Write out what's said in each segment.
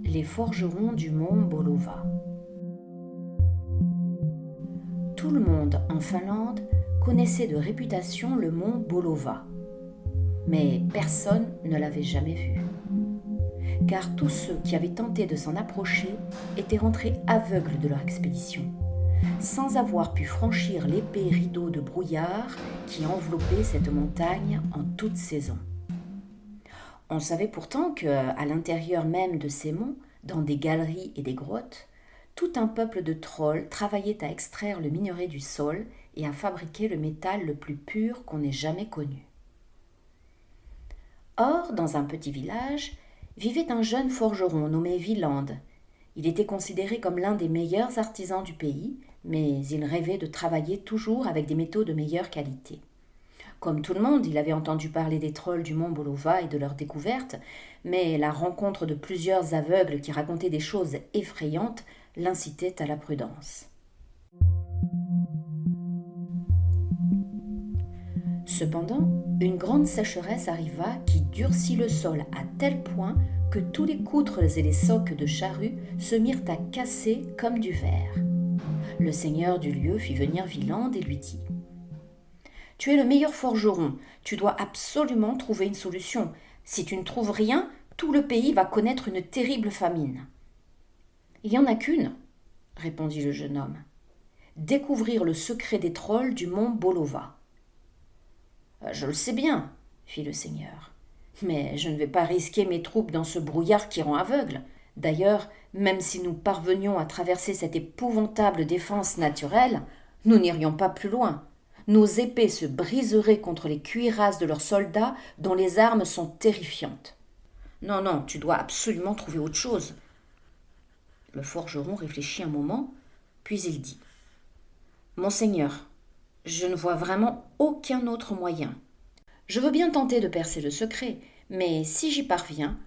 Les forgerons du mont Bolova. Tout le monde en Finlande connaissait de réputation le mont Bolova, mais personne ne l'avait jamais vu. Car tous ceux qui avaient tenté de s'en approcher étaient rentrés aveugles de leur expédition, sans avoir pu franchir l'épais rideau de brouillard qui enveloppait cette montagne en toute saison. On savait pourtant qu'à l'intérieur même de ces monts, dans des galeries et des grottes, tout un peuple de trolls travaillait à extraire le minerai du sol et à fabriquer le métal le plus pur qu'on ait jamais connu. Or, dans un petit village, vivait un jeune forgeron nommé Viland. Il était considéré comme l'un des meilleurs artisans du pays, mais il rêvait de travailler toujours avec des métaux de meilleure qualité. Comme tout le monde, il avait entendu parler des trolls du mont Bolova et de leurs découvertes, mais la rencontre de plusieurs aveugles qui racontaient des choses effrayantes l'incitait à la prudence. Cependant, une grande sécheresse arriva qui durcit le sol à tel point que tous les coutres et les socs de charrues se mirent à casser comme du verre. Le seigneur du lieu fit venir Viland et lui dit : « Tu es le meilleur forgeron, tu dois absolument trouver une solution. Si tu ne trouves rien, tout le pays va connaître une terrible famine. » « Il n'y en a qu'une, » répondit le jeune homme. « Découvrir le secret des trolls du mont Bolova. »« Je le sais bien, » fit le seigneur, « mais je ne vais pas risquer mes troupes dans ce brouillard qui rend aveugle. D'ailleurs, même si nous parvenions à traverser cette épouvantable défense naturelle, nous n'irions pas plus loin. Nos épées se briseraient contre les cuirasses de leurs soldats dont les armes sont terrifiantes. Non, non, tu dois absolument trouver autre chose. » Le forgeron réfléchit un moment, puis il dit : « Monseigneur, je ne vois vraiment aucun autre moyen. Je veux bien tenter de percer le secret, mais si j'y parviens,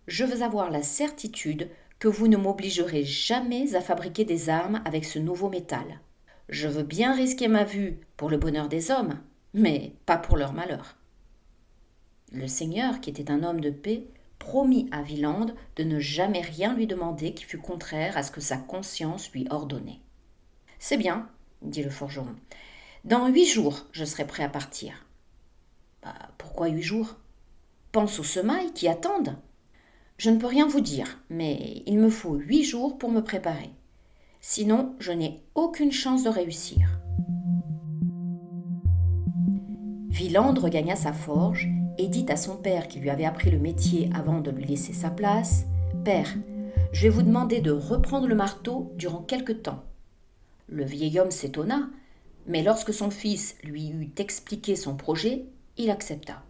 je veux avoir la certitude que vous ne m'obligerez jamais à fabriquer des armes avec ce nouveau métal. Je veux bien risquer ma vue pour le bonheur des hommes, mais pas pour leur malheur. » Le seigneur, qui était un homme de paix, promit à Viland de ne jamais rien lui demander qui fût contraire à ce que sa conscience lui ordonnait. « C'est bien, » dit le forgeron. « Dans 8 jours, je serai prêt à partir. »« Pourquoi 8 jours ? Pense aux semailles qui attendent. » »« Je ne peux rien vous dire, mais il me faut 8 jours pour me préparer. Sinon, je n'ai aucune chance de réussir. » Viland regagna sa forge et dit à son père qui lui avait appris le métier avant de lui laisser sa place : « Père, je vais vous demander de reprendre le marteau durant quelque temps. » Le vieil homme s'étonna, mais lorsque son fils lui eut expliqué son projet, il accepta.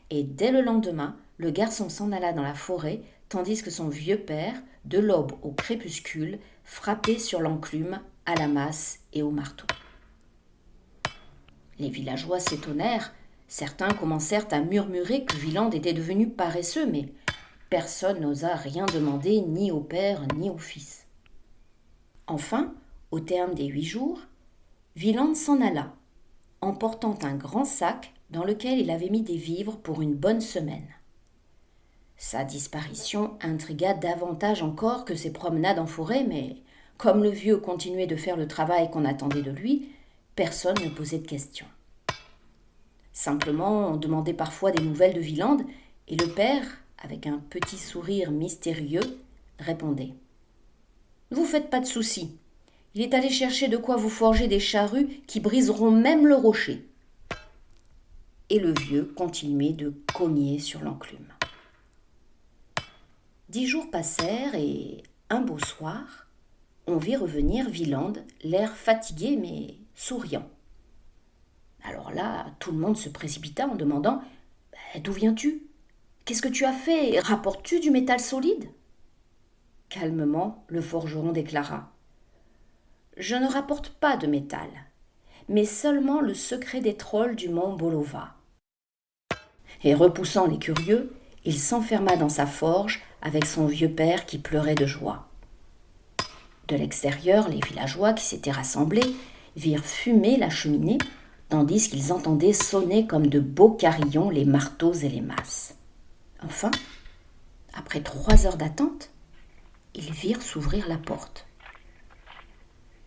Et dès le lendemain, le garçon s'en alla dans la forêt, tandis que son vieux père, de l'aube au crépuscule, frappait sur l'enclume, à la masse et au marteau. Les villageois s'étonnèrent. Certains commencèrent à murmurer que Viland était devenu paresseux, mais personne n'osa rien demander ni au père ni au fils. Enfin, au terme des 8 jours, Viland s'en alla, emportant un grand sac dans lequel il avait mis des vivres pour une bonne semaine. Sa disparition intrigua davantage encore que ses promenades en forêt, mais comme le vieux continuait de faire le travail qu'on attendait de lui, personne ne posait de questions. Simplement, on demandait parfois des nouvelles de Viland, et le père, avec un petit sourire mystérieux, répondait : « Ne vous faites pas de soucis. Il est allé chercher de quoi vous forger des charrues qui briseront même le rocher. » Et le vieux continuait de cogner sur l'enclume. 10 jours passèrent et, un beau soir, on vit revenir Viland, l'air fatigué mais souriant. Alors là, tout le monde se précipita en demandant : « D'où viens-tu ? Qu'est-ce que tu as fait ? Rapportes-tu du métal solide ?» Calmement, le forgeron déclara : « Je ne rapporte pas de métal, mais seulement le secret des trolls du mont Bolova. » Et repoussant les curieux, il s'enferma dans sa forge avec son vieux père qui pleurait de joie. De l'extérieur, les villageois qui s'étaient rassemblés virent fumer la cheminée, tandis qu'ils entendaient sonner comme de beaux carillons les marteaux et les masses. Enfin, après 3 heures d'attente, Ils virent s'ouvrir la porte.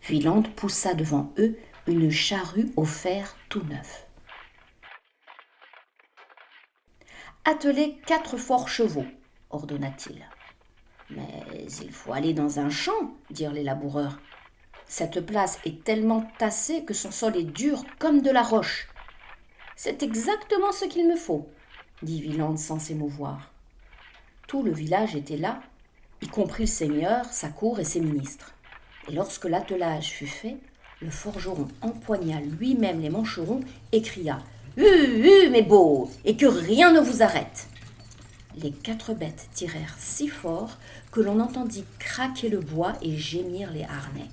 Wieland poussa devant eux une charrue au fer tout neuf. « Attelez 4 forts chevaux, ordonna-t-il. « Mais il faut aller dans un champ, dirent les laboureurs. Cette place est tellement tassée que son sol est dur comme de la roche. C'est exactement ce qu'il me faut, dit Wieland sans s'émouvoir. Tout le village était là, y compris le seigneur, sa cour et ses ministres. Et lorsque l'attelage fut fait, le forgeron empoigna lui-même les mancherons et cria « mes beaux, et que rien ne vous arrête !» Les 4 bêtes tirèrent si fort que l'on entendit craquer le bois et gémir les harnais.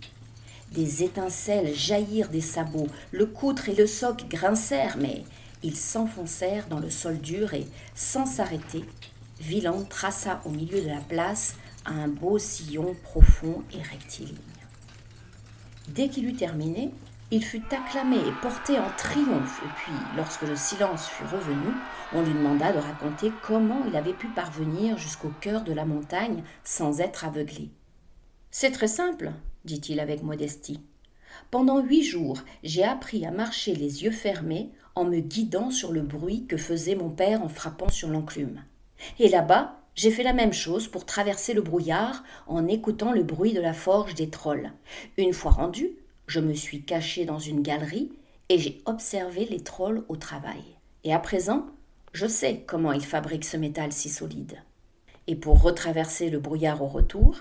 Des étincelles jaillirent des sabots, le coutre et le soc grincèrent, mais ils s'enfoncèrent dans le sol dur et, sans s'arrêter, Wieland traça au milieu de la place un beau sillon profond et rectiligne. Dès qu'il eut terminé, il fut acclamé et porté en triomphe, et puis, lorsque le silence fut revenu, on lui demanda de raconter comment il avait pu parvenir jusqu'au cœur de la montagne sans être aveuglé. « C'est très simple, dit-il avec modestie. Pendant 8 jours, j'ai appris à marcher les yeux fermés en me guidant sur le bruit que faisait mon père en frappant sur l'enclume. Et là-bas, j'ai fait la même chose pour traverser le brouillard en écoutant le bruit de la forge des trolls. Une fois rendu, je me suis caché dans une galerie et j'ai observé les trolls au travail. Et à présent, je sais comment ils fabriquent ce métal si solide. Et pour retraverser le brouillard au retour,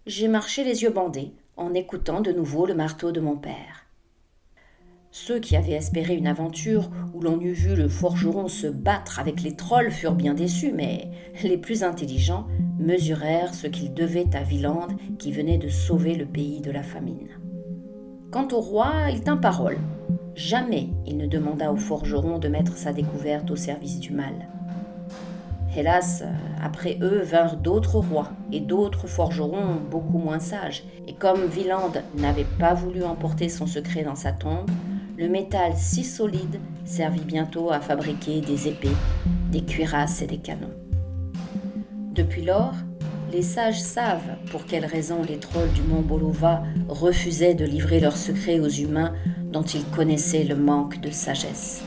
j'ai marché les yeux bandés en écoutant de nouveau le marteau de mon père. » Ceux qui avaient espéré une aventure où l'on eût vu le forgeron se battre avec les trolls furent bien déçus, mais les plus intelligents mesurèrent ce qu'ils devaient à Wieland qui venait de sauver le pays de la famine. Quant au roi, il tint parole. Jamais il ne demanda au forgeron de mettre sa découverte au service du mal. Hélas, après eux vinrent d'autres rois et d'autres forgerons beaucoup moins sages, et comme Wieland n'avait pas voulu emporter son secret dans sa tombe, le métal si solide servit bientôt à fabriquer des épées, des cuirasses et des canons. Depuis lors, les sages savent pour quelles raisons les trolls du mont Bolova refusaient de livrer leurs secrets aux humains dont ils connaissaient le manque de sagesse.